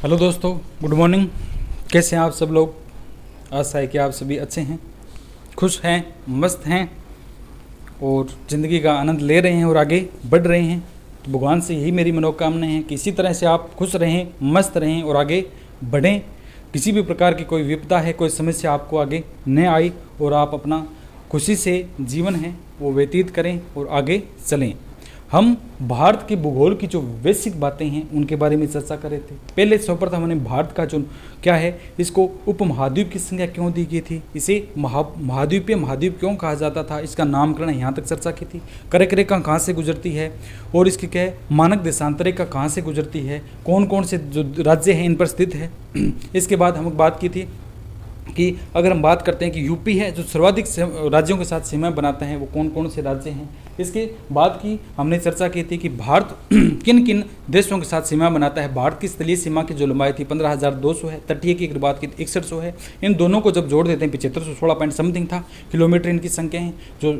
Hello दोस्तों, good morning. कैसे हैं आप सब लोग? आशा है कि आप सभी अच्छे हैं, खुश हैं, मस्त हैं और ज़िंदगी का आनंद ले रहे हैं और आगे बढ़ रहे हैं। तो भगवान से यही मेरी मनोकामना है कि इसी तरह से आप खुश रहें, मस्त रहें और आगे बढ़ें। किसी भी प्रकार की कोई विपदा है, कोई समस्या आपको आगे न आई और आप अपना खुशी से जीवन है वो व्यतीत करें और आगे चलें। हम भारत के भूगोल की जो बेसिक बातें हैं उनके बारे में चर्चा कर रहे थे। पहले सर्वप्रथम हमने भारत का जो क्या है, इसको उपमहाद्वीप की संज्ञा क्यों दी गई थी, इसे महाद्वीपीय महाद्वीप क्यों कहा जाता था, इसका नामकरण यहाँ तक चर्चा की थी। कर्क रेखा कहाँ से गुजरती है और इसकी क्या है मानक देशांतर रेखा कहाँ से गुजरती है, कौन कौन से जो राज्य हैं इन पर स्थित है। इसके बाद हम बात की थी कि अगर हम बात करते हैं कि यूपी है जो सर्वाधिक राज्यों के साथ सीमाएं बनाते हैं, वो कौन कौन से राज्य हैं। इसके बाद की हमने चर्चा की थी कि भारत किन किन देशों के साथ सीमा बनाता है। भारत की स्थलीय सीमा की जो लंबाई थी 15,200 है, तटीय की अगर बात की 6100 है। इन दोनों को जब जोड़ देते हैं 7516 पॉइंट समथिंग था किलोमीटर इनकी संख्या है जो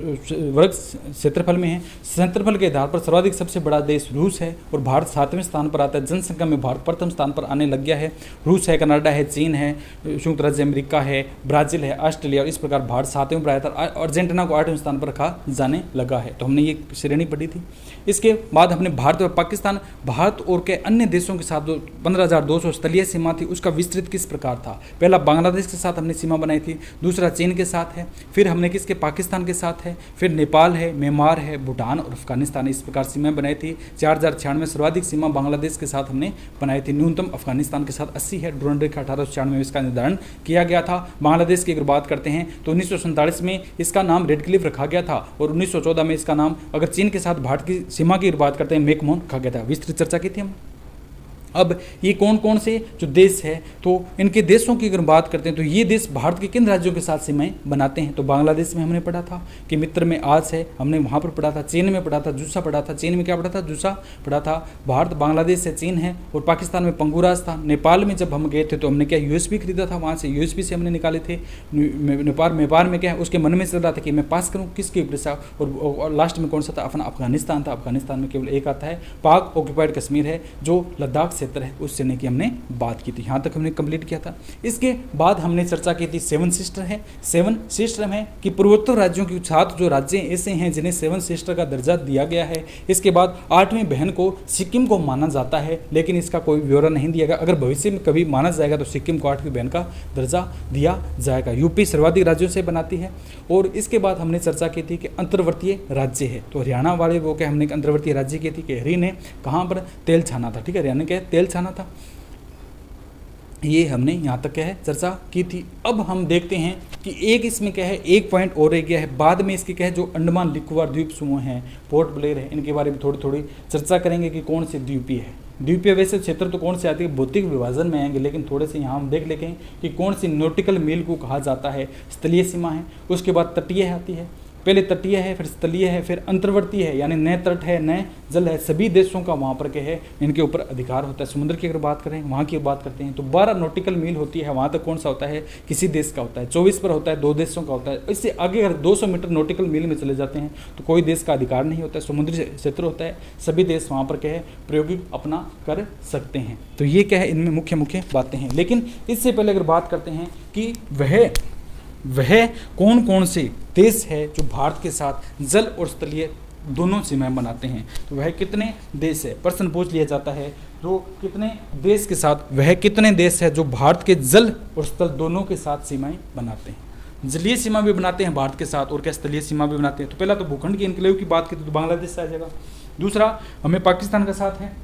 वर्ग क्षेत्रफल में है। क्षेत्रफल के आधार पर सर्वाधिक सबसे बड़ा देश रूस है और भारत 7वें स्थान पर आता है। जनसंख्या में भारत प्रथम स्थान पर आने लग गया है। रूस है, कनाडा है, चीन है, संयुक्त राज्य अमेरिका है, ब्राज़ील है, ऑस्ट्रेलिया और इस प्रकार भारत 7वें पर आया था। अर्जेंटीना को 8वें स्थान पर रखा जाने लगा है। तो हमने ये श्रेणी पढ़ी थी। इसके बाद हमने भारत और पाकिस्तान, भारत और के अन्य देशों के साथ जो 15,200 स्थलीय सीमा थी उसका विस्तृत किस प्रकार था। पहला बांग्लादेश के साथ हमने सीमा बनाई थी, दूसरा चीन के साथ है, फिर हमने किसके पाकिस्तान के साथ है, फिर नेपाल है, म्यांमार है, भूटान और अफगानिस्तान, इस प्रकार सीमाएं बनाई थी। 4096 सर्वाधिक सीमा बांग्लादेश के साथ हमने बनाई थी, न्यूनतम अफगानिस्तान के साथ 80 है। ड्रोन रेखा 1896 में इसका निर्धारण किया गया था। बांग्लादेश की अगर बात करते हैं तो 1947 में इसका नाम रेड क्लिफ रखा गया था और 1914 में इसका नाम, अगर चीन के साथ भारत की सीमा की बात करते हैं, मैकमोहन रखा गया था। विस्तृत चर्चा की थी हम। अब ये कौन कौन से जो देश है, तो इनके देशों की अगर बात करते हैं तो ये देश भारत के किन राज्यों के साथ सीमाएं बनाते हैं। तो बांग्लादेश में हमने पढ़ा था कि मित्र में आज है, हमने वहाँ पर पढ़ा था। चीन में पढ़ा था, जूसा पढ़ा था। चीन में क्या पढ़ा था? जूसा पढ़ा था। भारत बांग्लादेश से चीन है और पाकिस्तान में पंगुराज था। नेपाल में जब हम गए थे तो हमने क्या यूएसबी खरीदा था, वहाँ से यूएसबी से हमने निकाले थे। नेपाल में क्या है, उसके मन में चल रहा था कि मैं पास करूँ किसके ऊपर से, और लास्ट में कौन सा था? अपना अफगानिस्तान था। अफगानिस्तान में केवल एक आता है, पाक ऑक्यूपाइड कश्मीर है जो लद्दाख क्षेत्र है, उस श्रेणी की हमने बात की थी। यहाँ तक हमने कंप्लीट किया था। इसके बाद हमने चर्चा की थी सेवन सिस्टर है। सेवन सिस्टर है कि पूर्वोत्तर राज्यों की 7 जो राज्य ऐसे हैं जिन्हें सेवन सिस्टर का दर्जा दिया गया है। इसके बाद 8वीं बहन को सिक्किम को माना जाता है, लेकिन इसका कोई ब्यौरा नहीं दिया गया। अगर भविष्य में कभी माना जाएगा तो सिक्किम को 8वीं बहन का दर्जा दिया जाएगा। यूपी सर्वाधिक राज्यों से बनाती है। और इसके बाद हमने चर्चा की थी कि अंतर्वर्तीय राज्य है, तो हरियाणा वाले वो क्या हमने अंतर्वर्तीय राज्य की थी कि हरी ने कहाँ पर तेल छाना था। ठीक है, हरियाणा के तेल छाना था। ये हमने यहाँ तक क्या है चर्चा की थी। अब हम देखते हैं कि एक इसमें क्या है, एक पॉइंट और रह गया है। बाद में इसके क्या है जो अंडमान निकोबार द्वीप समूह हैं, पोर्ट ब्लेयर है, इनके बारे में थोड़ी थोड़ी चर्चा करेंगे कि कौन से द्वीपीय है। द्वीपीय वैसे क्षेत्र तो कौन से आते हैं, भौतिक विभाजन में आएंगे, लेकिन थोड़े से यहाँ हम देख लेंगे कि कौन सी नॉटिकल मील को कहा जाता है। स्थलीय सीमा है, उसके बाद तटीय आती है। पहले तटीय है, फिर स्थलीय है, फिर अंतर्वर्तीय है, यानी नए तट है, नए जल है। सभी देशों का वहाँ पर क्या है, इनके ऊपर अधिकार होता है। समुद्र की अगर बात करें, वहाँ की बात करते हैं तो 12 नॉटिकल मील होती है। वहाँ तक कौन सा होता है, किसी देश का होता है। 24 पर होता है, 2 देशों का होता है। इससे आगे अगर 200 मीटर नॉटिकल मील में चले जाते हैं तो कोई देश का अधिकार नहीं होता है, समुद्री क्षेत्र होता है। सभी देश वहाँ पर क्या है प्रायोगिक अपना कर सकते हैं। तो ये क्या है, इनमें मुख्य मुख्य बातें हैं। लेकिन इससे पहले अगर बात करते हैं कि वह कौन कौन से देश है जो भारत के साथ जल और स्थलीय दोनों सीमाएं बनाते हैं, तो वह कितने देश है। प्रश्न पूछ लिया जाता है जो कितने देश के साथ, वह कितने देश है जो भारत के जल और स्थल दोनों के साथ सीमाएं बनाते हैं। जलीय सीमा भी बनाते हैं भारत के साथ और क्या स्थलीय सीमा भी बनाते हैं। तो पहला तो भूखंड की इनक्लेव की बात की तो बांग्लादेश से आ जाएगा। दूसरा हमें पाकिस्तान के साथ है,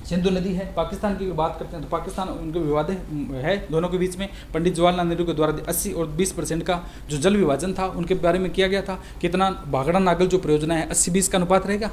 सिंधु नदी है। पाकिस्तान की बात करते हैं तो पाकिस्तान उनके विवाद है दोनों के बीच में। पंडित जवाहरलाल नेहरू के द्वारा 80 और 20% का जो जल विभाजन था उनके बारे में किया गया था। कितना भाखड़ा नागल जो परियोजना है 80-20 का अनुपात रहेगा।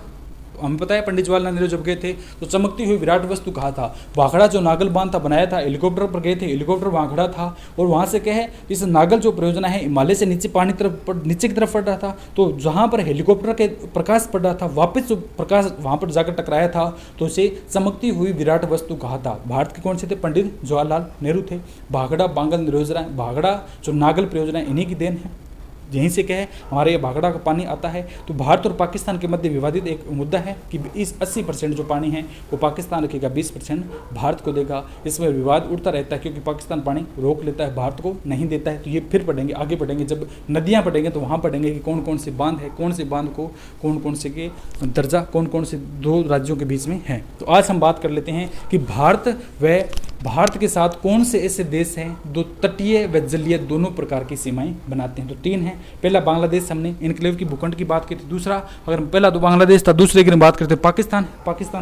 हमें पता है पंडित जवाहरलाल नेहरू जब गए थे तो चमकती हुई विराट वस्तु कहा था। भाखड़ा जो नागल बांध था बनाया था, हेलीकॉप्टर पर गए थे, हेलीकॉप्टर भाखड़ा था और वहाँ से क्या है इस नागल जो परियोजना है हिमालय से नीचे पानी नीचे की तरफ पड़ रहा था। तो जहाँ पर हेलीकॉप्टर के प्रकाश पड़ रहा था वापस जो प्रकाश वहाँ पर जाकर टकराया था तो उसे चमकती हुई विराट वस्तु कहा था। भारत के कौन से थे? पंडित जवाहरलाल नेहरू थे। भाखड़ा बांगल परियोजना, भाखड़ा जो नागल परियोजना इन्हीं की देन है। यहीं से क्या है, हमारे ये भाखड़ा का पानी आता है। तो भारत और पाकिस्तान के मध्य विवादित एक मुद्दा है कि इस 80% जो पानी है वो पाकिस्तान रखेगा, 20% भारत को देगा। इसमें विवाद उठता रहता है क्योंकि पाकिस्तान पानी रोक लेता है, भारत को नहीं देता है। तो ये फिर पढ़ेंगे, आगे पढ़ेंगे, जब नदियाँ पढ़ेंगे तो वहाँ पढ़ेंगे कि कौन कौन से बांध है, कौन से बांध को कौन कौन से के दर्जा कौन कौन से दो राज्यों के बीच में है। तो आज हम बात कर लेते हैं कि भारत के साथ कौन से ऐसे देश हैं जो तटीय व जलीय दोनों प्रकार की सीमाएं बनाते हैं। तो 3 हैं। पहला बांग्लादेश, हमने इनक्लेव की भूखंड की बात की थी। दूसरा, अगर पहला तो बांग्लादेश था, दूसरे की बात करते हैं पाकिस्तान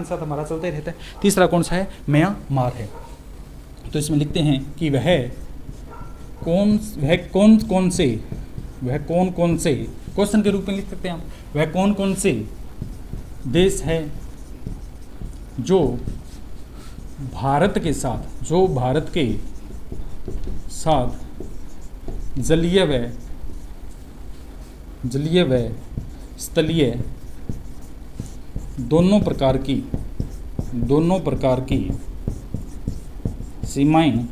के साथ हमारा चलता ही रहता है। तीसरा कौन सा है, म्यांमार है। तो इसमें लिखते हैं कि वह कौन कौन से क्वेश्चन के रूप में लिख सकते हैं हम, वह कौन कौन से देश है जो भारत के साथ जलीय व स्थलीय दोनों प्रकार की सीमाएं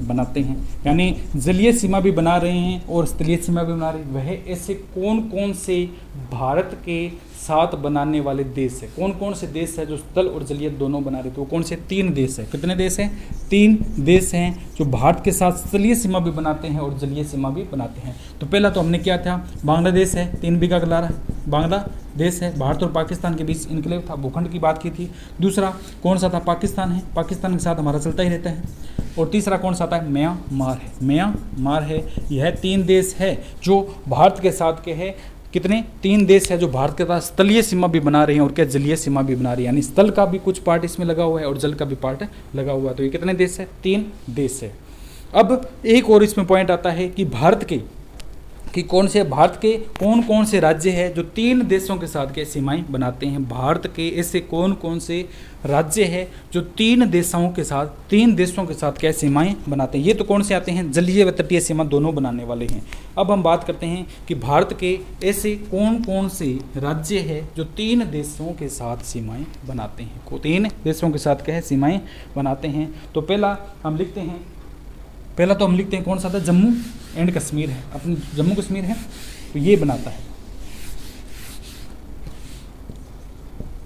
बनाते हैं। यानी जलीय सीमा भी बना रहे हैं और स्थलीय सीमा भी बना रहे हैं। वह ऐसे कौन कौन से भारत के साथ बनाने वाले देश है, कौन कौन से देश है जो स्थल और जलीय दोनों बना रहे थे, वो कौन से 3 देश है। कितने देश हैं, 3 देश हैं जो भारत के साथ स्थलीय सीमा भी बनाते हैं और जलीय सीमा भी बनाते हैं। तो पहला तो हमने क्या था, बांग्लादेश है, 3 बीघा का लारा बांग्लादेश है, भारत और पाकिस्तान के बीच इनक्लेव था, भूखंड की बात की थी। दूसरा कौन सा था, पाकिस्तान है, पाकिस्तान के साथ हमारा चलता ही रहता है। और तीसरा कौन सा था, म्यांमार है। यह 3 देश है जो भारत के साथ के है। कितने, 3 देश है जो भारत के साथ स्थलीय सीमा भी बना रहे हैं और क्या जलीय सीमा भी बना रही है। यानी स्थल का भी कुछ पार्ट इसमें लगा हुआ है और जल का भी पार्ट लगा हुआ है। तो ये कितने देश है, 3 देश है। अब एक और इसमें पॉइंट आता है कि भारत के कौन कौन से राज्य है जो 3 देशों के साथ के सीमाएं बनाते हैं। भारत के ऐसे कौन कौन से राज्य है जो 3 देशों के साथ क्या सीमाएं बनाते हैं। ये तो कौन से आते हैं, जलीय व तटीय सीमा दोनों बनाने वाले हैं। अब हम बात करते हैं कि भारत के ऐसे कौन कौन से राज्य है जो 3 देशों के साथ सीमाएं बनाते हैं, 3 देशों के साथ क्या है सीमाएं बनाते हैं। तो पहला हम लिखते हैं कौन सा था, जम्मू एंड कश्मीर है, अपनी जम्मू कश्मीर है, तो ये बनाता है।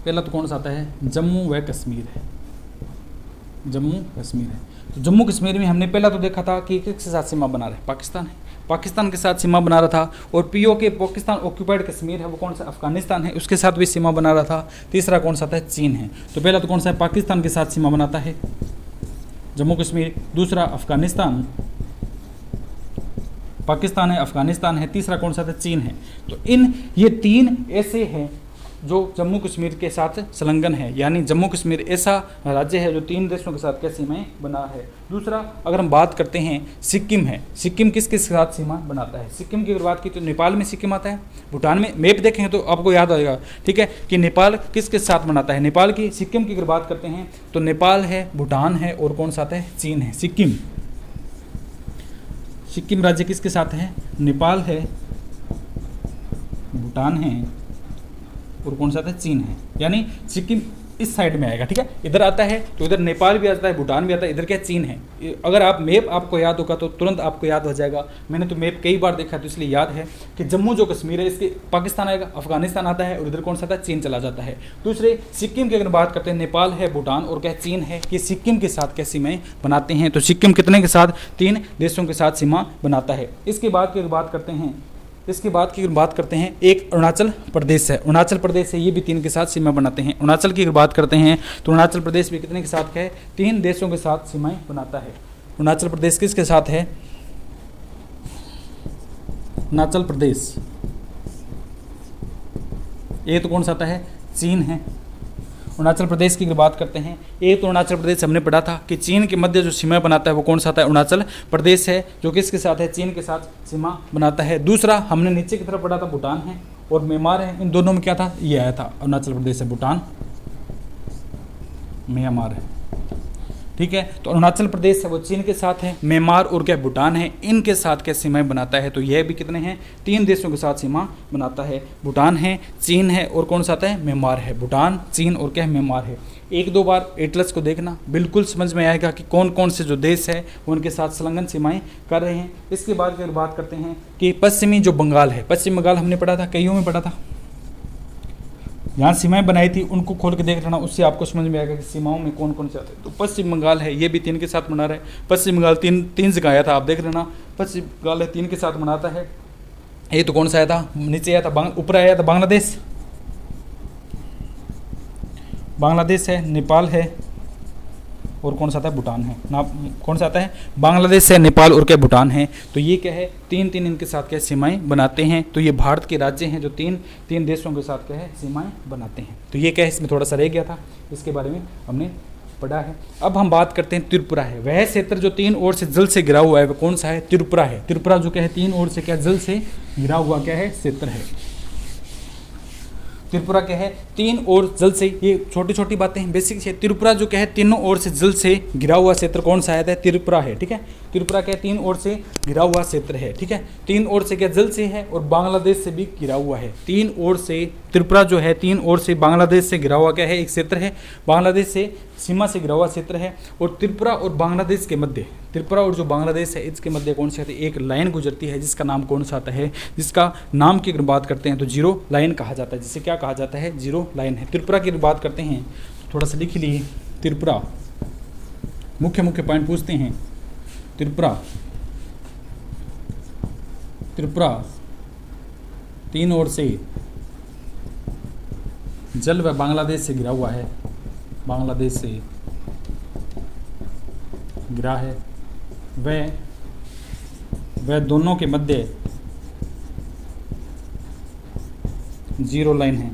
पहला तो कौन सा आता है, जम्मू व कश्मीर है, जम्मू कश्मीर है। तो जम्मू कश्मीर में हमने पहला तो देखा था कि किसके साथ सीमा बना रहा है, पाकिस्तान के साथ सीमा बना रहा था। और POK पाकिस्तान ऑक्यूपाइड कश्मीर है, वो कौन सा, अफगानिस्तान है, उसके साथ भी सीमा बना रहा था। तीसरा कौन सा था, चीन है। तो पहला तो कौन सा है, पाकिस्तान के साथ सीमा बनाता है जम्मू कश्मीर। दूसरा पाकिस्तान है, अफगानिस्तान है। तीसरा कौन सा था, चीन है। तो ये 3 ऐसे हैं जो जम्मू कश्मीर के साथ संलग्न है। यानी जम्मू कश्मीर ऐसा राज्य है जो 3 देशों के साथ क्या सीमाएं बना है। दूसरा अगर हम बात करते हैं, सिक्किम है, सिक्किम किसके साथ सीमा बनाता है। सिक्किम की अगर बात की तो नेपाल में सिक्किम आता है, भूटान में, मैप देखेंगे तो आपको याद आएगा, ठीक है, कि नेपाल किसके साथ बनाता है, नेपाल की। सिक्किम की अगर बात करते हैं तो नेपाल है, भूटान है और कौन सा आता है, चीन है। सिक्किम राज्य किसके साथ है, नेपाल है, भूटान है और कौन सा आता है, चीन है। यानी सिक्किम इस साइड में आएगा, ठीक है, इधर आता है तो इधर नेपाल भी आता है, भूटान भी आता है, इधर क्या चीन है। अगर आप मैप आपको याद होगा तो तुरंत आपको याद हो जाएगा। मैंने तो मैप कई बार देखा तो इसलिए याद है कि जम्मू जो कश्मीर है इसके पाकिस्तान आएगा, अफगानिस्तान आता है और इधर कौन सा आता है, चीन चला जाता है। दूसरे सिक्किम की अगर बात करते हैं, नेपाल है, भूटान और क्या चीन है, कि सिक्किम के साथ क्या सीमाएं बनाते हैं। तो सिक्किम कितने के साथ, 3 देशों के साथ सीमा बनाता है। इसके बाद की बात करते हैं, एक अरुणाचल प्रदेश है, ये भी 3 के साथ सीमा बनाते हैं। अरुणाचल की अगर बात करते हैं तो अरुणाचल प्रदेश भी कितने के साथ है, 3 देशों के साथ सीमाएं बनाता है। अरुणाचल प्रदेश किसके साथ है, अरुणाचल प्रदेश ये तो कौन सा आता है, चीन है। अरुणाचल प्रदेश की अगर बात करते हैं, एक तो अरुणाचल प्रदेश हमने पढ़ा था कि चीन के मध्य जो सीमा बनाता है वो कौन सा आता है, अरुणाचल प्रदेश है, जो किसके साथ है, चीन के साथ सीमा बनाता है। दूसरा हमने नीचे की तरफ पढ़ा था, भूटान है और म्यांमार है। इन दोनों में क्या था, ये आया था, अरुणाचल प्रदेश है, भूटान, म्यांमार है। ठीक है। तो अरुणाचल प्रदेश है वो चीन के साथ है, म्यांमार और क्या भूटान है, इनके साथ क्या सीमाएं बनाता है। तो यह भी कितने हैं, 3 देशों के साथ सीमा बनाता है। भूटान है, चीन है और कौन सा आता है, म्यांमार है। भूटान, चीन और क्या है, म्यांमार है। 1-2 बार एटलस को देखना, बिल्कुल समझ में आएगा कि कौन कौन से जो देश है वो उनके साथ संलग्न सीमाएं कर रहे हैं। इसके बाद अगर बात करते हैं कि पश्चिमी जो बंगाल है, पश्चिम बंगाल हमने पढ़ा था, कईयों में पढ़ा था, यहाँ सीमाएं बनाई थी, उनको खोल के देख लेना, उससे आपको समझ में आएगा कि सीमाओं में कौन कौन से आते हैं। तो पश्चिम बंगाल है, ये भी 3 के साथ मना रहा है। पश्चिम बंगाल तीन जगह आया था, आप देख लेना। पश्चिम बंगाल है 3 के साथ मनाता है। ये तो कौन सा आया था, नीचे आया था, ऊपर आया था बांग्लादेश, बांग्लादेश है, नेपाल है और कौन सा आता है, भूटान है ना। कौन सा आता है, बांग्लादेश है, नेपाल और क्या भूटान है। तो ये क्या है, 3 इनके साथ क्या सीमाएं बनाते हैं। तो ये भारत के राज्य हैं जो 3 देशों के साथ क्या है सीमाएं बनाते हैं। तो ये क्या है, इसमें थोड़ा सा रह गया था, इसके बारे में हमने पढ़ा है। अब हम बात करते हैं त्रिपुरा है, वह क्षेत्र जो 3 ओर से जल से घिरा हुआ है, वह कौन सा है, त्रिपुरा है। त्रिपुरा जो क्या है, 3 ओर से क्या जल से घिरा हुआ क्या है, क्षेत्र है। त्रिपुरा क्या है, 3 ओर जल से, ये छोटी छोटी बातें हैं, बेसिक है। त्रिपुरा जो क्या है, 3 ओर से जल से घिरा हुआ क्षेत्र कौन सा है, त्रिपुरा है। ठीक है, त्रिपुरा क्या है, 3 ओर से घिरा हुआ क्षेत्र है। ठीक है, 3 ओर से क्या जल से है और बांग्लादेश से भी घिरा हुआ है। 3 ओर से त्रिपुरा जो है 3 ओर से बांग्लादेश से घिरा हुआ क्या है, एक क्षेत्र है, बांग्लादेश से सीमा से घिरा हुआ क्षेत्र है। और त्रिपुरा और बांग्लादेश के मध्य, त्रिपुरा और जो बांग्लादेश है इसके मध्य कौन सी आती है, एक लाइन गुजरती है, जिसका नाम कौन सा आता है, जिसका नाम की अगर बात करते हैं तो जीरो लाइन कहा जाता है। जिसे क्या कहा जाता है, जीरो लाइन है। त्रिपुरा की बात करते हैं तो थोड़ा सा लिख लिए, त्रिपुरा, मुख्य मुख्य पॉइंट पूछते हैं। त्रिपुरा, त्रिपुरा 3 ओर से जल व बांग्लादेश से घिरा हुआ है, बांग्लादेश से घिरा है। वह दोनों के मध्य जीरो लाइन है,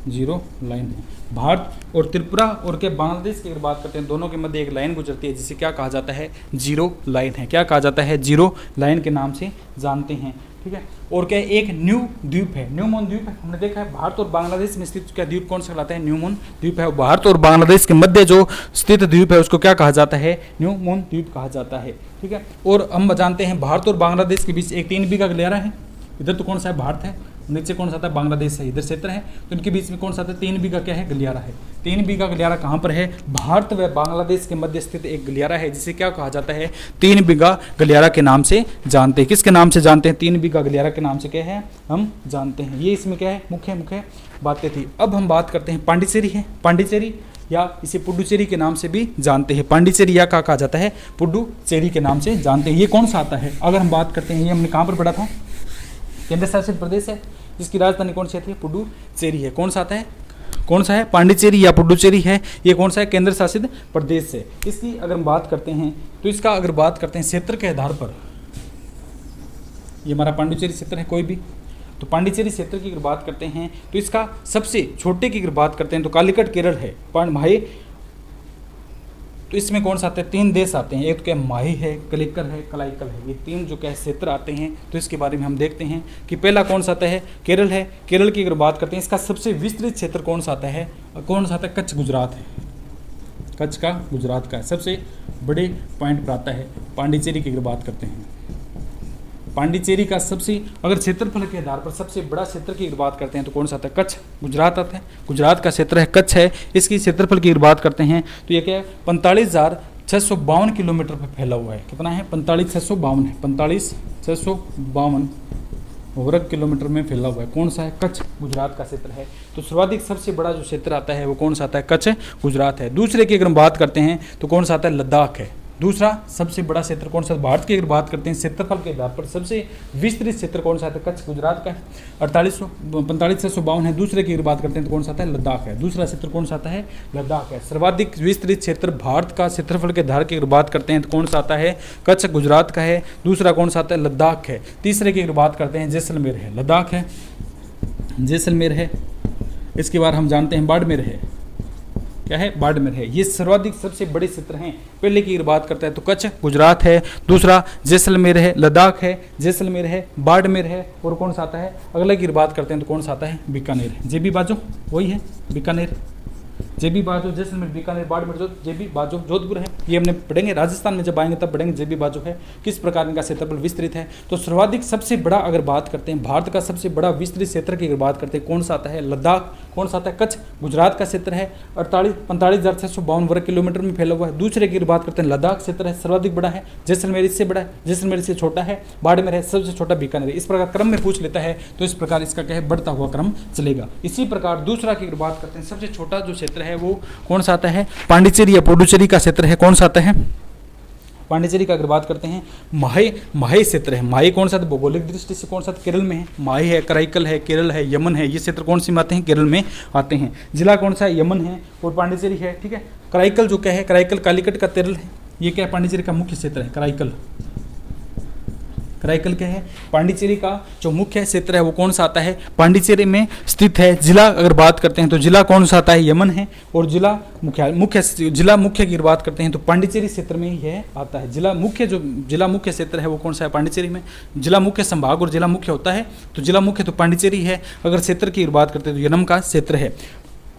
जीरो लाइन है। भारत और त्रिपुरा और के बांग्लादेश की अगर बात करते हैं, दोनों के मध्य एक लाइन गुजरती है, जिसे क्या कहा जाता है, जीरो लाइन है। क्या कहा जाता है, जीरो लाइन के नाम से जानते हैं। ठीक है, और क्या एक न्यू द्वीप है, न्यू मून द्वीप है, हमने देखा है। भारत और बांग्लादेश में स्थित क्या द्वीप कौन सा कहलाता है, न्यू मून द्वीप है। भारत और बांग्लादेश के मध्य जो स्थित द्वीप है उसको क्या कहा जाता है, न्यू मून द्वीप कहा जाता है। ठीक है, और हम जानते हैं भारत और बांग्लादेश के बीच एक 3 बीघा गलियारा है। इधर तो कौन सा है, भारत है, नीचे कौन सा था, बांग्लादेश है, इधर क्षेत्र है। तो इनके बीच में कौन सा था, 3 बीघा क्या है, गलियारा है। 3 बीघा गलियारा कहाँ पर है, भारत व बांग्लादेश के मध्य स्थित एक गलियारा है, जिसे क्या कहा जाता है, 3 बीघा गलियारा के नाम से जानते हैं। किसके नाम से जानते हैं, 3 बीघा गलियारा के नाम से क्या है, हम जानते हैं। ये इसमें क्या है, मुख्य मुख्य बातें थी। अब हम बात करते हैं पांडिचेरी है, पांडिचेरी या इसे पुडुचेरी के नाम से भी जानते हैं। पांडिचेरी या क्या कहा जाता है, पुडुचेरी के नाम से जानते हैं। ये कौन सा आता है, अगर हम बात करते हैं, ये हमने कहाँ पर पढ़ा था, केंद्र शासित प्रदेश है, जिसकी राजधानी कौन सी आती है, पुडुचेरी है। कौन सा आता है, कौन सा है, पांडिचेरी या पुडुचेरी है। ये कौन सा है, केंद्र शासित प्रदेश है। इसकी अगर हम बात करते हैं तो इसका अगर बात करते हैं क्षेत्र के आधार पर, ये हमारा पांडिचेरी क्षेत्र है कोई भी, तो पांडिचेरी क्षेत्र की अगर बात करते हैं तो इसका सबसे छोटे की अगर बात करते हैं तो कालीकट केरल है, भाई। तो इसमें कौन सा आता है, 3 देश आते हैं, एक तो क्या माही है, कलिकर है, कलाइकल है। ये 3 जो क्या क्षेत्र आते हैं, तो इसके बारे में हम देखते हैं कि पहला कौन सा आता है, केरल है। केरल की अगर बात करते हैं, इसका सबसे विस्तृत क्षेत्र कौन सा आता है, कौन सा आता है, कच्छ, गुजरात है। कच्छ का गुजरात का है, सबसे बड़े पॉइंट पर आता है। पांडिचेरी की अगर बात करते हैं, पांडिचेरी का सबसे, अगर क्षेत्रफल के आधार पर सबसे बड़ा क्षेत्र की अगर बात करते हैं तो कौन सा आता है, कच्छ, गुजरात आता है। गुजरात का क्षेत्र है, कच्छ है। इसकी क्षेत्रफल की अगर बात करते हैं तो ये क्या है, 45,652 किलोमीटर पर फैला हुआ है। कितना है, 45,652 है, 45,652 वर्ग किलोमीटर में फैला हुआ है। कौन सा है, कच्छ, गुजरात का क्षेत्र है। तो सर्वाधिक सबसे बड़ा जो क्षेत्र आता है वो कौन सा आता है, कच्छ, गुजरात है। दूसरे की अगर हम बात करते हैं तो कौन सा आता है, लद्दाख है। दूसरा सबसे बड़ा क्षेत्र कौन सा, भारत की अगर बात करते हैं क्षेत्रफल के आधार पर सबसे विस्तृत क्षेत्र कौन सा है, कच्छ, गुजरात का है, 45,652 है। दूसरे की अगर बात करते हैं तो कौन सा आता है, लद्दाख है। दूसरा क्षेत्र कौन सा आता है, लद्दाख है। सर्वाधिक विस्तृत क्षेत्र भारत का क्षेत्रफल के आधार की अगर बात करते हैं तो कौन सा आता है, कच्छ, गुजरात का है। दूसरा कौन सा आता है, लद्दाख है। तीसरे की अगर बात करते हैं, जैसलमेर है, लद्दाख है, जैसलमेर है। इसके बाद हम जानते हैं बाड़मेर है, क्या है, बाड़मेर है। ये सर्वाधिक सबसे बड़े क्षेत्र हैं। पहले की अगर बात करता है तो कच्छ, गुजरात है। दूसरा जैसलमेर है, लद्दाख है, जैसलमेर है, बाड़मेर है। और कौन सा आता है, अगले की बात करते हैं तो कौन सा आता है, बीकानेर है। जे भी बाजो वही है, बीकानेर। जेबी बाजो, जैसलमेर, बीकानेर, बाड़मेर, जेबी बाजो, जोधपुर है, ये हमने पढ़ेंगे। राजस्थान में जब आएंगे तब पढ़ेंगे जेबी बाजो है, किस प्रकार इनका क्षेत्रफल विस्तृत है। तो सर्वाधिक सबसे बड़ा अगर बात करते हैं भारत का सबसे बड़ा विस्तृत क्षेत्र की अगर बात करते हैं, कौन सा आता है? लद्दाख। कौन सा आता है? कच्छ। गुजरात का क्षेत्र है 45,652 वर्ग किलोमीटर में फैला हुआ है। दूसरे की बात करते हैं, लद्दाख क्षेत्र है सर्वाधिक बड़ा है, जैसलमेर इससे बड़ा है, जैसलमेर से छोटा है, बाड़मेर है, सबसे छोटा बीकानेर है। इस प्रकार क्रम में पूछ लेता है तो इस प्रकार इसका क्या है? बढ़ता हुआ क्रम चलेगा। इसी प्रकार दूसरा की अगर बात करते हैं, सबसे छोटा जो क्षेत्र है वो कौन सा आता है? पांडिचेरी या पुडुचेरी का क्षेत्र है। कौन सा आता है? पांडिचेरी का अगर बात करते हैं, माहे क्षेत्र है। माहे कौन सा? भौगोलिक दृष्टि से कौन सा? केरल में है। माहे है, कराईकल है, केरल है, यमन है, ये क्षेत्र कौन सी में आते हैं? केरल में आते हैं। जिला कौन सा है? यमन है और पांडिचेरी है। ठीक है, कराईकल जो क्या है? कराईकल कालीकट का केरल है। ये क्या है? पांडिचेरी का मुख्य क्षेत्र है कराईकल। कराईकल क्या है? पांडिचेरी का जो मुख्य क्षेत्र है वो कौन सा आता है? पांडिचेरी में स्थित है। जिला अगर बात करते हैं तो जिला कौन सा आता है? यमन है। और जिला मुख्य की बात करते हैं तो पांडिचेरी क्षेत्र में यह आता है। जिला मुख्य क्षेत्र है वो कौन सा है? पांडिचेरी में। जिला मुख्य संभाग और जिला मुख्य होता है, तो जिला मुख्य तो पांडिचेरी है। अगर क्षेत्र की बात करते हैं तो यनम का क्षेत्र है।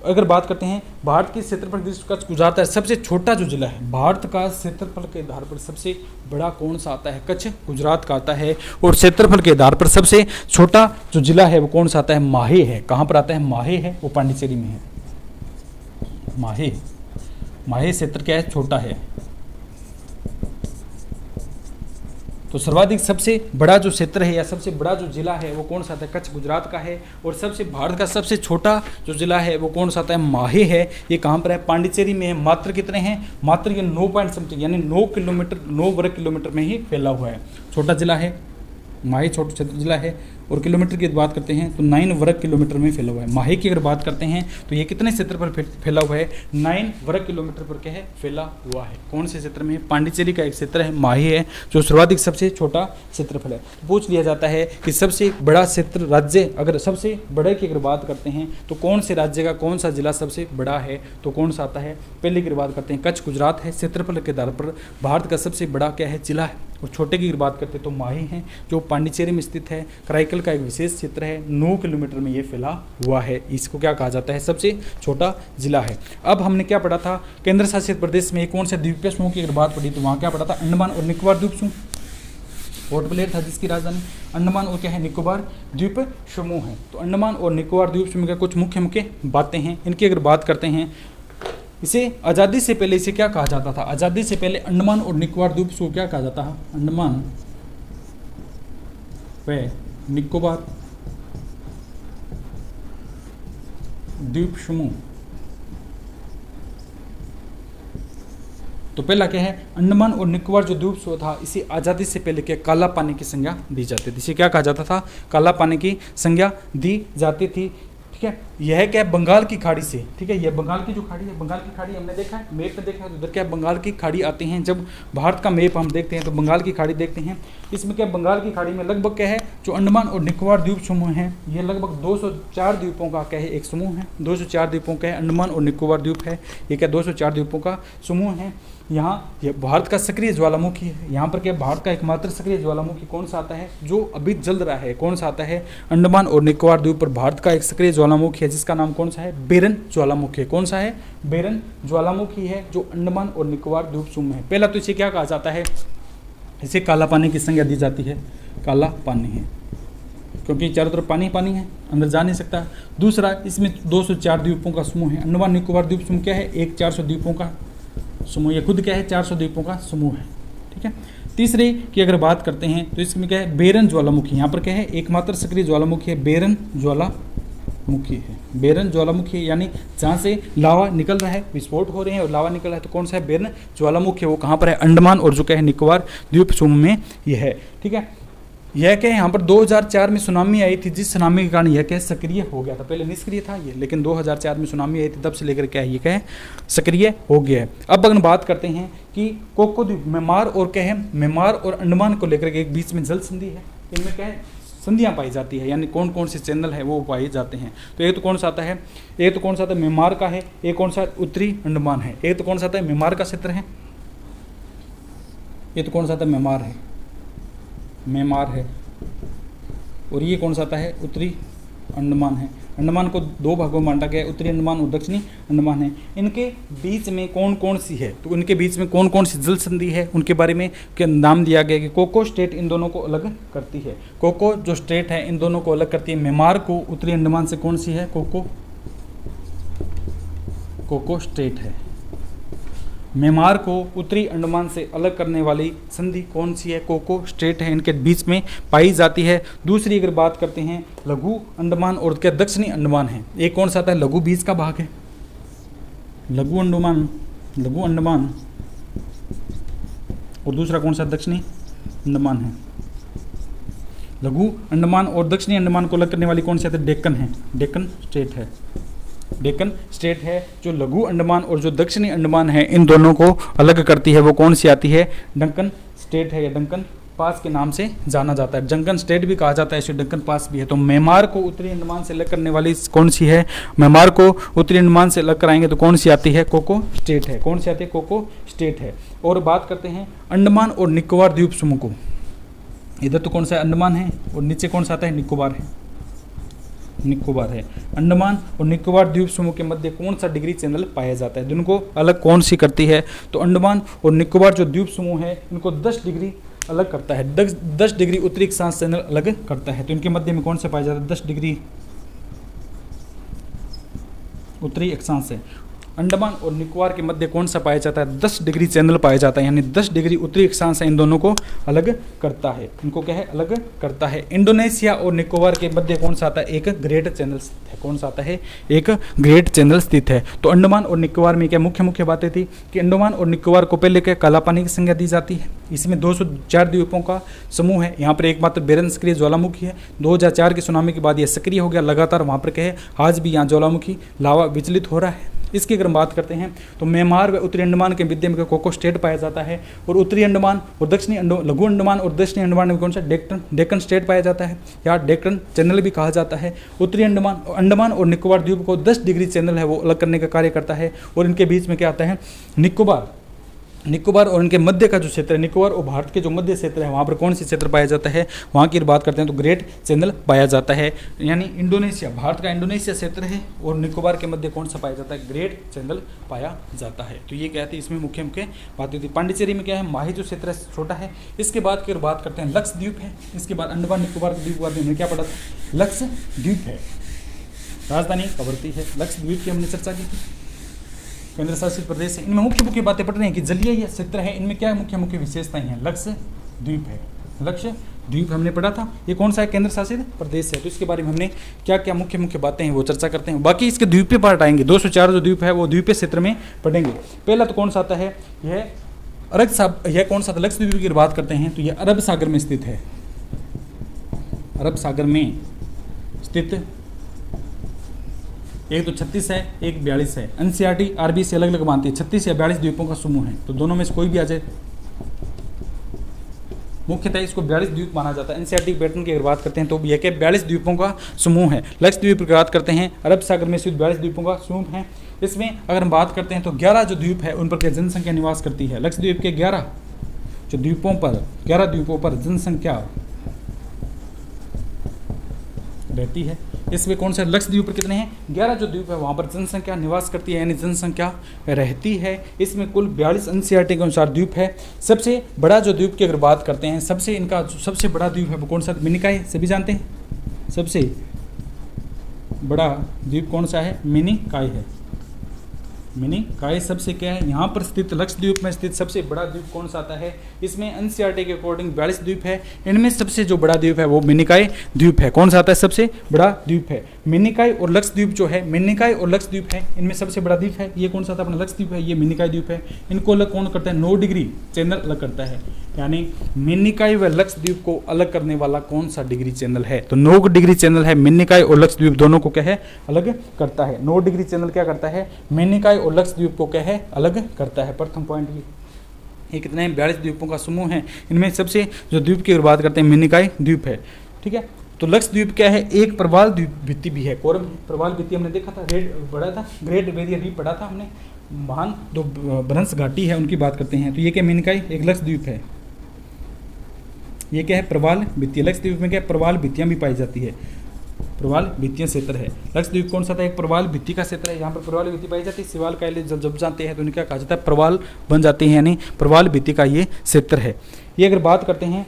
अगर बात करते हैं भारत के क्षेत्रफल दृष्टि गुजरात है सबसे छोटा जो जिला है। भारत का क्षेत्रफल के आधार पर सबसे बड़ा कौन सा आता है? कच्छ, गुजरात का आता है। और क्षेत्रफल के आधार पर सबसे छोटा जो जिला है वो कौन सा आता है? माहे है। कहाँ पर आता है? माहे है, वो पांडिचेरी में है। माहे क्षेत्र क्या है? छोटा है। तो सर्वाधिक सबसे बड़ा जो क्षेत्र है या सबसे बड़ा जो जिला है वो कौन सा था? कच्छ, गुजरात का है। और सबसे भारत का सबसे छोटा जो जिला है वो कौन सा आता है? माहे है। ये कहाँ पर है? पांडिचेरी में है। मात्र कितने हैं? मात्र ये 9 पॉइंट समथिंग यानी 9 वर्ग किलोमीटर में ही फैला हुआ है। छोटा जिला है माहे, छोटा जिला है। और किलोमीटर की बात करते हैं तो 9 वर्ग किलोमीटर में फैला हुआ है। माहे की अगर बात करते हैं तो ये कितने क्षेत्र पर फैला हुआ है? 9 वर्ग किलोमीटर पर क्या है? फैला हुआ है। कौन से क्षेत्र में? पांडिचेरी का एक क्षेत्र है माहे है, जो सर्वाधिक सबसे छोटा क्षेत्रफल है। तो पूछ लिया जाता है कि सबसे बड़ा क्षेत्र राज्य, अगर सबसे बड़े की अगर बात करते हैं तो कौन से राज्य का कौन सा जिला सबसे बड़ा है? तो कौन सा आता है? पहले की बात करते हैं कच्छ, गुजरात है। क्षेत्रफल के आधार पर भारत का सबसे बड़ा क्या है? जिला है। और छोटे की बात करते हैं तो माहे हैं, जो पांडिचेरी में स्थित है। कराईकल का एक विशेष क्षेत्र है, 9 किलोमीटर में ये फैला हुआ है। इसको क्या कहा जाता है? सबसे छोटा जिला है। अब हमने क्या पढ़ा था? केंद्र शासित प्रदेश में कौन से द्वीपीय समूह की अगर बात पढ़ी तो वहाँ क्या पढ़ा था? अंडमान और निकोबार द्वीप समूह। पोर्ट ब्लेयर था जिसकी राजधानी अंडमान और क्या है? निकोबार द्वीप समूह है। तो अंडमान और निकोबार द्वीप समूह के कुछ मुख्य बातें हैं। इनकी अगर बात करते हैं, इसे आज़ादी से पहले इसे क्या कहा जाता था? आज़ादी से पहले अंडमान और निकोबार द्वीप समूह क्या कहा जाता है? अंडमान व निकोबार द्वीप समूह। तो पहला क्या है? अंडमान और निकोबार जो द्वीप समूह था, इसे आज़ादी से पहले क्या काला पानी की संज्ञा दी जाती थी। इसे क्या कहा जाता था? काला पानी की संज्ञा दी जाती थी। ठीक है, यह क्या है? बंगाल की खाड़ी से। ठीक है, यह बंगाल की जो खाड़ी है, बंगाल की खाड़ी हमने देखा है, मैप में देखा है। उधर क्या बंगाल की खाड़ी आती हैं। जब भारत का मैप हम देखते हैं तो बंगाल की खाड़ी देखते हैं। इसमें क्या बंगाल की खाड़ी में लगभग क्या है? जो अंडमान और निकोबार द्वीप समूह है, ये लगभग 204 द्वीपों का क्या है? एक समूह है। 204 द्वीपों का है अंडमान और निकोबार द्वीप है। ये क्या 204 द्वीपों का समूह है। यहाँ ये भारत का सक्रिय ज्वालामुखी है। यहाँ पर क्या भारत का एकमात्र सक्रिय ज्वालामुखी कौन सा आता है? जो अभी जल रहा है। कौन सा आता है? अंडमान और निकोबार द्वीप पर भारत का एक सक्रिय ज्वालामुखी है जिसका नाम कौन सा है? बेरन ज्वालामुखी है। कौन सा है? बेरन ज्वालामुखी है, जो अंडमान और निकोबार द्वीप समूह है। पहला तो इसे क्या कहा जाता है? इसे काला पानी की संज्ञा दी जाती है। काला पानी है क्योंकि चारों तरफ पानी पानी है, अंदर जा नहीं सकता। दूसरा, इसमें 204 द्वीपों का समूह है। अंडमान निकोबार द्वीप समूह क्या है? एक 400 द्वीपों का समूह। ये खुद क्या है? 400 द्वीपों का समूह है। ठीक है। तीसरे की अगर बात करते हैं तो इसमें क्या है? बेरन ज्वालामुखी। यहाँ पर क्या है? एकमात्र सक्रिय ज्वालामुखी है, बेरन ज्वालामुखी है। बेरन ज्वालामुखी यानी जहाँ से लावा निकल रहा है, विस्फोट हो रहे हैं और लावा निकल रहा है, तो कौन सा है? बेरन ज्वालामुखी। वो कहाँ पर है? अंडमान और जो क्या है? निकोबार द्वीप समूह में यह है। ठीक है। यह क्या है? यहाँ पर 2004 में सुनामी आई थी, जिस सुनामी के कारण यह क्या है? सक्रिय हो गया था। पहले निष्क्रिय था ये, लेकिन 2004 में सुनामी आई थी, तब से लेकर क्या है? ये क्या है? सक्रिय हो गया है। अब अगर बात करते हैं कि कोको द्वीप, म्यांमार और क्या है? म्यांमार और अंडमान को लेकर के एक बीच में जल संधि है। इनमें क्या है? संधियाँ पाई जाती है, यानी कौन कौन से चैनल है वो पाए जाते हैं। तो एक तो कौन सा आता है? एक तो कौन सा आता है? म्यांमार का है। एक कौन सा? उत्तरी अंडमान है। एक तो कौन सा आता है? म्यांमार का क्षेत्र है। ये तो कौन सा आता है? म्यांमार है। और ये कौन सा आता है? उत्तरी अंडमान है। अंडमान को दो भागों में बांटा गया है, उत्तरी अंडमान और दक्षिणी अंडमान है। इनके बीच में कौन कौन सी है, तो इनके बीच में कौन कौन सी जल संधि है उनके बारे में के नाम दिया गया कि कोको स्टेट इन दोनों को अलग करती है। कोको जो स्टेट है इन दोनों को अलग करती है। म्यांमार को उत्तरी अंडमान से कौन सी है, कोको स्टेट है। म्यांमार को उत्तरी अंडमान से अलग करने वाली संधि कौन सी है, कोको स्टेट है, इनके बीच में पाई जाती है। दूसरी अगर बात करते हैं लघु अंडमान और क्या दक्षिणी अंडमान है, एक कौन सा आता है, लघु बीच का भाग है, लघु अंडमान और दूसरा कौन सा दक्षिणी अंडमान है। लघु अंडमान और दक्षिणी अंडमान को अलग करने वाली कौन सी आती है, डेक्कन है, डेक्कन स्टेट है। डेक्कन स्टेट है जो लघु अंडमान और जो दक्षिणी अंडमान है इन दोनों को अलग करती है, वो कौन सी आती है, डंकन स्टेट है या डंकन पास के नाम से जाना जाता है। डंकन स्टेट भी कहा जाता है, इसे डंकन पास भी है। तो म्यांमार को उत्तरी अंडमान से अलग करने वाली कौन सी है, म्यांमार को उत्तरी अंडमान से अलग कराएंगे तो कौन सी आती है, कोको स्टेट है। कौन सी आती है, कोको स्टेट है। और बात करते हैं अंडमान और निकोबार द्वीप समूह को, इधर तो कौन सा अंडमान है और नीचे कौन सा आता है, निकोबार है, निकोबार है। अंडमान और निकोबार द्वीप समूह के मध्य कौन सा डिग्री चैनल पाया जाता है, जिनको अलग कौन सी करती है, तो अंडमान और निकोबार जो द्वीप समूह है इनको 10 डिग्री अलग करता है, 10 डिग्री उत्तरी अक्षांश चैनल अलग करता है। तो इनके मध्य में कौन सा पाया जाता है, 10 डिग्री उत्तरी अक्षांश है। अंडमान और निकोबार के मध्य कौन सा पाया जाता है, 10 डिग्री चैनल पाया जाता है, यानी 10 डिग्री उत्तरी अक्षांश इन दोनों को अलग करता है। इनको क्या है, अलग करता है। इंडोनेशिया और निकोबार के मध्य कौन सा आता है, एक ग्रेट चैनल स्थित है। कौन सा आता है, एक ग्रेट चैनल स्थित है। तो अंडमान और निकोबार में क्या मुख्य बातें थी कि अंडमान और निकोबार को पहले क्या काला पानी की संज्ञा दी जाती है। इसमें 204 द्वीपों का समूह है। यहाँ पर एकमात्र बेरन सक्रिय ज्वालामुखी है। 2004 के सुनामी के बाद यह सक्रिय हो गया, लगातार वहाँ पर क्या है, आज भी यहाँ ज्वालामुखी लावा विचलित हो रहा है। इसकी अगर हम बात करते हैं तो म्यांमार व उत्तरी अंडमान के मध्य में कोको स्टेट पाया जाता है, और उत्तरी अंडमान और दक्षिणी लघु अंडमान और दक्षिणी अंडमान में कौन सा, डेक्कन स्टेट पाया जाता है, या डेक्कन चैनल भी कहा जाता है। उत्तरी अंडमान और निकोबार द्वीप को 10 डिग्री चैनल है वो अलग करने का कार्य करता है। और इनके बीच में क्या आता है, निकोबार और इनके मध्य का जो क्षेत्र है, निकोबार और भारत के जो मध्य क्षेत्र है वहाँ पर कौन सी क्षेत्र पाया जाता है, वहाँ की बात करते हैं तो ग्रेट चैनल पाया जाता है। यानी इंडोनेशिया, भारत का इंडोनेशिया क्षेत्र है और निकोबार के मध्य कौन सा पाया जाता है, ग्रेट चैनल पाया जाता है। तो ये क्या थी, इसमें मुख्य बातें थी। पांडिचेरी में क्या है, माही जो क्षेत्र है छोटा है। इसके बाद की बात करते हैं लक्षद्वीप है। इसके बाद अंडमान निकोबार द्वीप के बाद हमने क्या पढ़ा था, लक्षद्वीप है, राजधानी कवरत्ती है। लक्षद्वीप की हमने चर्चा की थी, केंद्र शासित प्रदेश है। इनमें मुख्य बातें पढ़ रहे हैं कि जलीय ये क्षेत्र है, इनमें क्या मुख्य विशेषताएं हैं, लक्षद्वीप है। लक्षद्वीप हमने पढ़ा था, ये कौन सा है, केंद्र शासित प्रदेश है। तो इसके बारे में हमने क्या क्या मुख्य बातें हैं वो चर्चा करते हैं। बाकी इसके द्वीपीय पार्ट आएंगे, 204 जो द्वीप है वो द्वीपीय क्षेत्र में पढ़ेंगे। पहला तो कौन सा आता है, यह यह कौन सा था, लक्षद्वीप की बात करते हैं तो यह अरब सागर में स्थित है, अरब सागर में स्थित। एक तो 36 है, एक 42 है। एनसीईआरटी आरबी से अलग अलग मानती है, 36 या 42 द्वीपों का समूह है, तो दोनों में से कोई भी आ जाए। मुख्यतः इसको 42 द्वीप माना जाता है। एनसीईआरटी पैटर्न की अगर बात करते हैं तो यह क्या 42 द्वीपों का समूह है। लक्षद्वीप की बात करते हैं, अरब सागर में स्थित 42 द्वीपों का समूह है। इसमें अगर हम बात करते हैं तो 11 जो द्वीप है उन पर क्या जनसंख्या निवास करती है। लक्षद्वीप के 11 जो द्वीपों पर जनसंख्या रहती है। इसमें कौन से लक्षद्वीप पर कितने हैं, 11 जो द्वीप है वहाँ पर जनसंख्या निवास करती है, यानी जनसंख्या रहती है। इसमें कुल 42 एनसीईआरटी के अनुसार द्वीप है। सबसे बड़ा जो द्वीप की अगर बात करते हैं, सबसे बड़ा द्वीप है वो कौन सा, मिनिकॉय, सभी जानते हैं। सबसे बड़ा द्वीप कौन सा है, मिनिकॉय है। मिनिकॉय सबसे क्या है, यहाँ पर स्थित लक्षद्वीप में स्थित सबसे बड़ा द्वीप कौन सा आता है। इसमें एनसीईआरटी के अकॉर्डिंग 42 द्वीप है, इनमें सबसे जो बड़ा द्वीप है वो मिनिकॉय द्वीप है। कौन सा आता है, सबसे बड़ा द्वीप है। मिनिकॉय और लक्षद्वीप जो है, मिनिकॉय और लक्षद्वीप है, इनमें सबसे बड़ा द्वीप है ये कौन सा था, अपना लक्षद्वीप है, ये मिनिकॉय द्वीप है। इनको अलग कौन करता है, 9 डिग्री चैनल अलग करता है। यानी मिनिकॉय व लक्षद्वीप को अलग करने वाला कौन सा डिग्री चैनल है, तो 9 डिग्री चैनल है। मिनिकॉय और लक्षद्वीप दोनों को क्या है, अलग करता है। 9 डिग्री चैनल क्या करता है, मिनिकॉय और लक्षद्वीप को क्या है, अलग करता है। प्रथम पॉइंट ये कितने 42 द्वीपों का समूह है। इनमें सबसे जो द्वीप की बात करते हैं मिनिकॉय द्वीप है, ठीक है। तो लक्षद्वीप क्या है, एक प्रवाल भित्ति भी है। कोरम प्रवाल भित्ति हमने देखा था, पढ़ा था, ग्रेट बैरियर रीफ पढ़ा था हमने। महान जो भ्रंश घाटी है उनकी बात करते हैं तो ये क्या, मिनिकॉय एक लक्षद्वीप है। ये क्या है, प्रवाल भित्ति। लक्षद्वीप में क्या प्रवाल भित्तियां भी पाई जाती है। प्रवाल भित्तीय क्षेत्र है। लक्षद्वीप कौन सा था, एक प्रवाल भित्ति का क्षेत्र है। यहाँ पर प्रवाल भित्ति पाई जाती है। शिवाल कायले जब जाते हैं तो इनका कहा जाता है प्रवाल बन जाते हैं, यानी प्रवाल भित्ति का ये क्षेत्र है। ये अगर बात करते हैं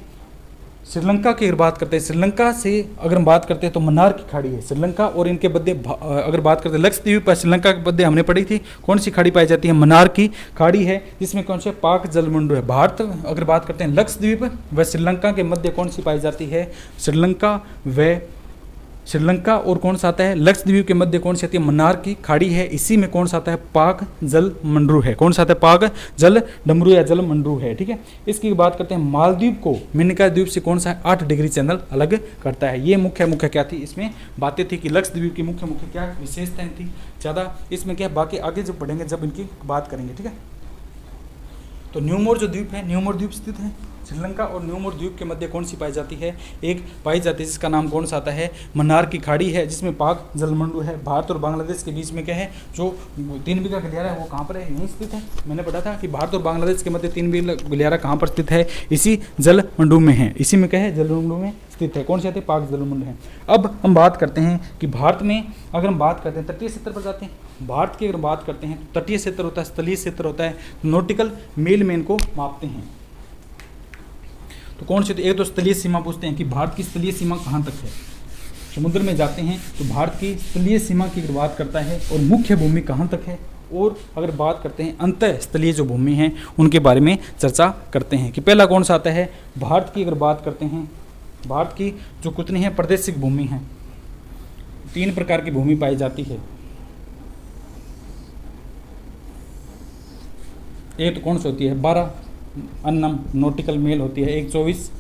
श्रीलंका की, अगर बात करते हैं श्रीलंका से अगर हम बात करते हैं तो मन्नार की खाड़ी है श्रीलंका और इनके मध्य। अगर बात करते हैं लक्षद्वीप पर श्रीलंका के मध्य हमने पढ़ी थी, कौन सी खाड़ी पाई जाती है, मन्नार की खाड़ी है, जिसमें कौन से पाक जलमंडू है। भारत अगर बात करते हैं लक्षद्वीप व श्रीलंका के मध्य कौन सी पाई जाती है, श्रीलंका और कौन सा आता है, लक्षद्वीप के मध्य कौन सी आती है, मन्नार की खाड़ी है। इसी में कौन सा आता है, पाक जल मंडरू है। कौन सा आता है, पाक जल डमरू या जल मंडरू है। ठीक है, इसकी बात करते हैं मालदीव को मिनिका द्वीप से कौन सा है, 8 डिग्री चैनल अलग करता है। ये मुख्य क्या थी, इसमें बातें थी कि लक्षद्वीप की मुख्य क्या विशेषताएं थी ज़्यादा, इसमें क्या बाकी आगे जब पढ़ेंगे जब इनकी बात करेंगे। ठीक है, तो न्यूमोर जो द्वीप है, न्यूमोर द्वीप स्थित है श्रीलंका और न्यूमोर द्वीप के मध्य कौन सी पाई जाती है, एक पाई जाती है जिसका नाम कौन सा आता है, मन्नार की खाड़ी है, जिसमें पाक जलमंडू है। भारत और बांग्लादेश के बीच में क्या है, जो 3 बीघा गलियारा है वो कहाँ पर है, यहीं स्थित है। मैंने पढ़ा था कि भारत और बांग्लादेश के मध्य 3 बीघा गलियारा कहाँ पर स्थित है, इसी जलमंडू में है। इसी में क्या है, जलमंडू में स्थित है। कौन सी आती है, पाक जलमंडू है। अब हम बात करते हैं कि भारत में अगर हम बात करते हैं तटीय क्षेत्र पर जाते हैं। भारत की अगर बात करते हैं तो तटीय क्षेत्र होता है, स्थलीय क्षेत्र होता है, नॉटिकल मील में इनको मापते हैं। तो कौन सी, तो एक तो स्थलीय सीमा पूछते हैं कि भारत की स्थलीय सीमा कहाँ तक है। समुद्र में जाते हैं तो भारत की स्थलीय सीमा की अगर बात करता है और मुख्य भूमि कहाँ तक है, और अगर बात करते हैं अंतः स्थलीय जो भूमि हैं उनके बारे में चर्चा करते हैं कि पहला कौन सा आता है, भारत की अगर बात करते हैं, भारत की जो कितनी है प्रादेशिक भूमि है, 3 प्रकार की भूमि पाई जाती है। एक तो कौन सी होती है, 12 अन्नम नॉटिकल मील होती है, एक 24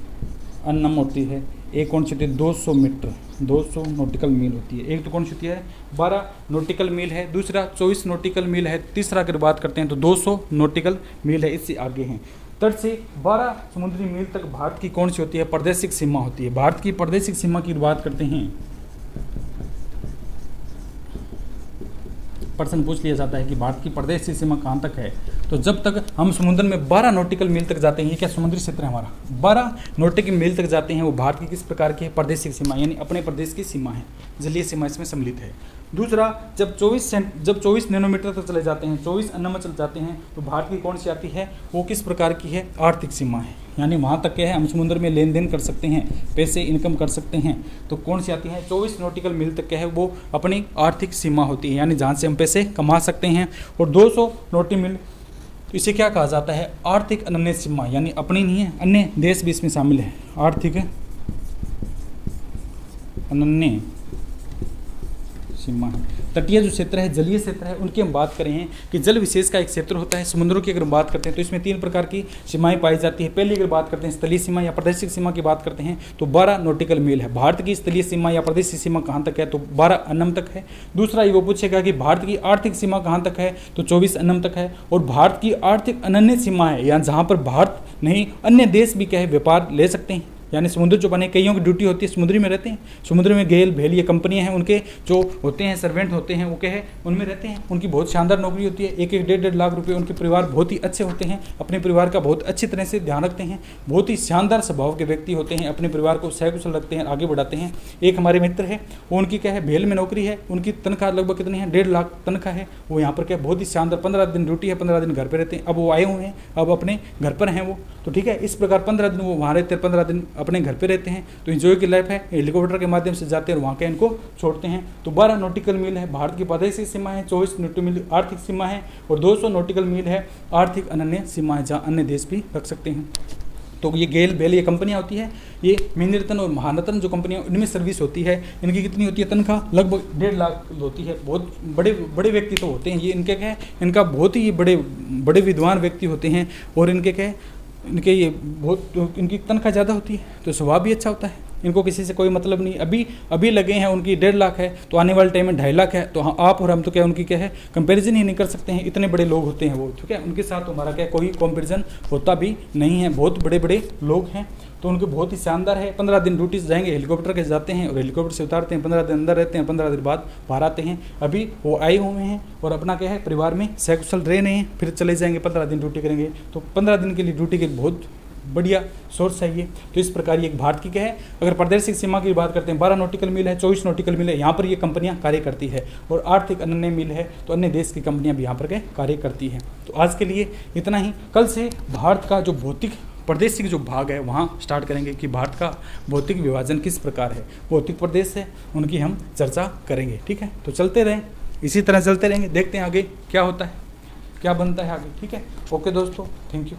अन्नम होती है, एक कौन सी होती है 200 मीटर 200 नॉटिकल मील होती है। एक तो कौन सी होती है 12 नॉटिकल मील है, दूसरा 24 नॉटिकल मील है, तीसरा अगर बात करते हैं तो 200 नॉटिकल मील है। इससे आगे हैं तट से 12 समुद्री मील तक भारत की कौन सी होती है, प्रादेशिक सीमा होती है। भारत की प्रादेशिक सीमा की बात करते हैं, प्रश्न पूछ लिया जाता है कि भारत की प्रादेशिक सीमा कहाँ तक है, तो जब तक हम समुद्र में 12 नॉटिकल मील तक जाते हैं, ये क्या समुद्री क्षेत्र है हमारा, 12 नॉटिकल मील तक जाते हैं, वो भारत की किस प्रकार की है, प्रादेशिक सीमा, यानी अपने प्रदेश की सीमा है, जलीय सीमा इसमें सम्मिलित है। दूसरा, जब 24 नैनोमीटर तक चले जाते हैं, 24 अन्नम चले जाते हैं, तो भारत की कौन सी आती है, वो किस प्रकार की है, आर्थिक सीमा है, यानी वहाँ तक क्या है हम समुद्र में लेन देन कर सकते हैं, पैसे इनकम कर सकते हैं। तो कौन सी आती है, 24 नॉटिकल मील तक क्या है, वो अपनी आर्थिक सीमा होती है, यानी जहाँ से हम पैसे कमा सकते हैं। और 200 नॉटिकल मील, तो इसे क्या कहा जाता है, आर्थिक अनन्य सीमा, यानी अपनी नहीं है, अन्य देश भी इसमें शामिल है। आर्थिक अनन्य सीमा है। तटीय जो क्षेत्र है, जलीय क्षेत्र है, उनकी हम बात करें कि जल विशेष का एक क्षेत्र होता है। समुद्रों की अगर बात करते हैं तो इसमें 3 प्रकार की सीमाएं पाई जाती है। पहली अगर बात करते हैं स्थलीय सीमा या प्रादेशिक सीमा की बात करते हैं तो 12 नॉटिकल मील है। भारत की स्थलीय सीमा या प्रादेशिक सीमा कहाँ तक है, तो 12 अन्नम तक है। दूसरा ये वो पूछेगा कि भारत की आर्थिक सीमा कहाँ तक है, तो 24 अन्नम तक है। और भारत की आर्थिक अनन्य सीमा है, या जहाँ पर भारत नहीं अन्य देश भी क्या है व्यापार ले सकते हैं, यानी समुद्र जो बने, कईयों की ड्यूटी होती है, समुद्र में रहते हैं, समुद्र में गेल भेल ये कंपनियां हैं, उनके जो होते हैं सर्वेंट होते हैं वो क्या है उनमें रहते हैं, उनकी बहुत शानदार नौकरी होती है, 1-1 1.5 लाख रुपए, उनके परिवार बहुत ही अच्छे होते हैं, अपने परिवार का बहुत अच्छी तरह से ध्यान रखते हैं, बहुत ही शानदार स्वभाव के व्यक्ति होते हैं, अपने परिवार को सहकुशल रखते हैं, आगे बढ़ाते हैं। एक हमारे मित्र है, वो उनकी क्या है भेल में नौकरी है, उनकी तनख्वाह लगभग कितनी है, 1.5 लाख तनख्वाह है। वो यहाँ पर क्या बहुत ही शानदार 15 दिन ड्यूटी है, 15 दिन घर पर रहते हैं। अब वो आए हुए हैं, अब अपने घर पर हैं वो, तो ठीक है, इस प्रकार 15 दिन वो वहाँ रहते हैं, 15 दिन अपने घर पर रहते हैं। तो एंजॉय की लाइफ है, हेलीकॉप्टर के माध्यम से जाते हैं और वहाँ के इनको छोड़ते हैं। तो 12 नॉटिकल मील है भारत की प्रादेशिक सीमा है, 24 नॉटिकल मील आर्थिक सीमा है, और 200 नॉटिकल मील है आर्थिक अनन्य सीमा है, जहाँ अन्य देश भी रख सकते हैं। तो ये गेल बेल ये कंपनियाँ होती है, ये मिनीरत्न और महारत्न जो कंपनियाँ, इनमें सर्विस होती है। इनकी कितनी होती है तनख्वाह, लगभग 1.5 लाख होती है। बहुत बड़े बड़े व्यक्ति तो होते हैं ये, इनके क्या है, इनका बहुत ही बड़े विद्वान व्यक्ति होते हैं, और इनके क्या है, इनके ये बहुत इनकी तनख्वाह ज़्यादा होती है, तो स्वभाव भी अच्छा होता है, इनको किसी से कोई मतलब नहीं। अभी लगे हैं, उनकी 1.5 लाख है, तो आने वाले टाइम में 2.5 लाख है। तो आप और हम तो क्या उनकी क्या है कंपैरिजन ही नहीं कर सकते हैं, इतने बड़े लोग होते हैं वो, ठीक है। उनके साथ हमारा क्या कोई कंपैरिजन होता भी नहीं है, बहुत बड़े बड़े लोग हैं, तो उनके बहुत ही शानदार है। 15 दिन ड्यूटी से जाएंगे, हेलीकॉप्टर के जाते हैं और हेलीकॉप्टर से उतारते हैं, 15 दिन अंदर रहते हैं, 15 दिन बाद बाहर आते हैं। अभी वो आए हुए हैं और अपना क्या है परिवार में सकुशल रह रहे हैं, फिर चले जाएंगे, 15 दिन ड्यूटी करेंगे। तो 15 दिन के लिए ड्यूटी के बहुत बढ़िया सोर्स है ये। तो इस प्रकार ये एक भारत की क्या है। अगर प्रादेशिक सीमा की बात करते हैं 12 नॉटिकल मील है, 24 नॉटिकल मील है, यहाँ पर ये कंपनियाँ कार्य करती है। और आर्थिक अनन्य मील है तो अन्य देश की कंपनियाँ भी यहाँ पर कार्य करती हैं। तो आज के लिए इतना ही। कल से भारत का जो भौतिक प्रादेशिक जो भाग है वहाँ स्टार्ट करेंगे कि भारत का भौतिक विभाजन किस प्रकार है, भौतिक प्रदेश है उनकी हम चर्चा करेंगे। ठीक है, तो चलते रहें, इसी तरह चलते रहेंगे, देखते हैं आगे क्या होता है, क्या बनता है आगे। ठीक है, ओके दोस्तों, थैंक यू।